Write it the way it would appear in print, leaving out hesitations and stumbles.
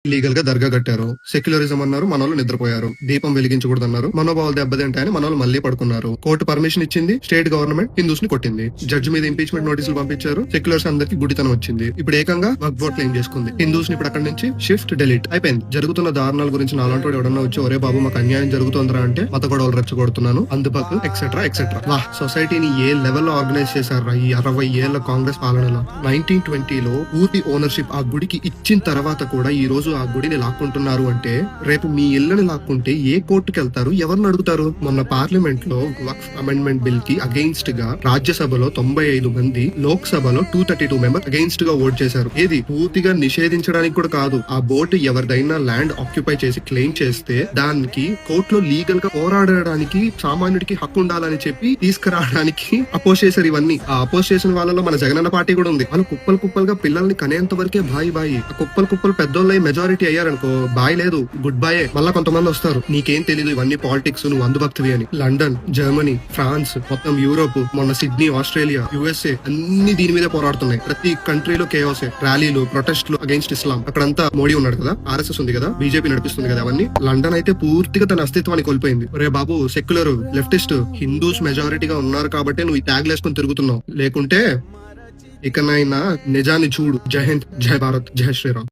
Legal గా దర్గా కట్టారు. Secularism అన్నారు, మనోళ్ళు నిద్రపోయారు. దీపం వెలిగించకూడదు అన్నారు, మనోభావాలు దెబ్బతింటాయని మనోళ్ళు మళ్ళీ పడుకున్నారు. కోర్టు పర్మిషన్ ఇచ్చింది, స్టేట్ గవర్నమెంట్ హిందూస్ ని కొట్టింది. జడ్జి మీద ఇంపీచ్మెంట్ నోటీసులు పంపించారు, సెక్యులర్స్ అందరికి గుడితనం వచ్చింది. ఇప్పుడు ఏకంగా వక్ఫ్ బోర్డ్ క్లెయిమ్ చేసుకుంది. హిందూస్ ని ఇప్పుడు అక్కడి నుంచి షిఫ్ట్ డిలీట్ అయిపోయింది. జరుగుతున్న దారుణాల గురించి నాలంటోడు ఎవడన్నా వచ్చి ఒరే బాబు మాకు అన్యాయం జరుగుతుందిరా అంటే మత గొడవలు రెచ్చగొడుతున్నాను, అందుబాటు ఎక్సెట్రా ఎక్సెట్రా. వా సొసైటీని ఏ లెవెల్లో ఆర్గనైజ్ చేశారా ఈ 60 ఏళ్ల కాంగ్రెస్ పాలనలో. 1920లో పూర్తి ఓనర్షిప్ ఆ గుడికి ఇచ్చిన తర్వాత కూడా ఈ రోజు ఆ గుడిని లాక్కుంటున్నారు అంటే రేపు మీ ఇళ్లని లాక్కుంటే ఏ కోర్టుకి వెళ్తారు, ఎవరిని అడుగుతారు? మొన్న పార్లమెంట్ లో వక్ఫ్ అమెండ్మెంట్ బిల్ కి అగెయిన్స్ట్ గా రాజ్యసభలో 95 మంది, లోక్ సభలో 232 మెంబర్స్ అగెయిన్స్ట్ గా ఓట్ చేశారు. ఏది పూర్తిగా నిషేధించడానికి కూడా కాదు, ఆ బోర్డు ఎవరిదైనా ల్యాండ్ ఆక్యుపై చేసి క్లెయిమ్ చేస్తే దానికి కోర్టులో లీగల్ గా పోరాడడానికి సామాన్యుడికి హక్కు ఉండాలని చెప్పి తీసుకురావడానికి అపోజ్ చేశారు. ఇవన్నీ ఆ అపోజ్ చేసిన వాళ్ళలో మన జగనన్న పార్టీ కూడా ఉంది. వాళ్ళు కుప్పలు కుప్పలుగా పిల్లల్ని కనేంత వరకే బాయి బాయి, ఆ కుప్పలు పెద్దోళ్ళ మెజారిటీ అయ్యారనుకో బాయ్ లేదు, గుడ్ బాయ్. మళ్ళా కొంతమంది వస్తారు, నీకేం తెలీదు ఇవన్నీ పాలిటిక్స్, నువ్వు అందుభక్తివి అని. లండన్, జర్మనీ, ఫ్రాన్స్, మొత్తం యూరోప్, మొన్న సిడ్నీ, ఆస్ట్రేలియా, యుఎస్ఏ అన్ని దీని మీదే పోరాడుతున్నాయి. ప్రతి కంట్రీలో కేఓసే, ర్యాలీలు, ప్రొటెస్ట్లు అగైన్స్ ఇస్లాం. అక్కడంతా మోడీ ఉన్నాడు కదా, ఆర్ఎస్ఎస్ ఉంది కదా, బీజేపీ నడిపిస్తుంది కదా అవన్నీ. లండన్ అయితే పూర్తిగా తన అస్తిత్వాన్ని కోల్పోయింది. రే బాబు సెక్యులర్ లెఫ్టిస్ట్ హిందూస్ మెజారిటీగా ఉన్నారు కాబట్టి నువ్వు ఈ ట్యాగ్ వేసుకొని తిరుగుతున్నావు, లేకుంటే ఇకనైనా నిజాన్ని చూడు. జై హింద్, జై భారత్, జై శ్రీరామ్.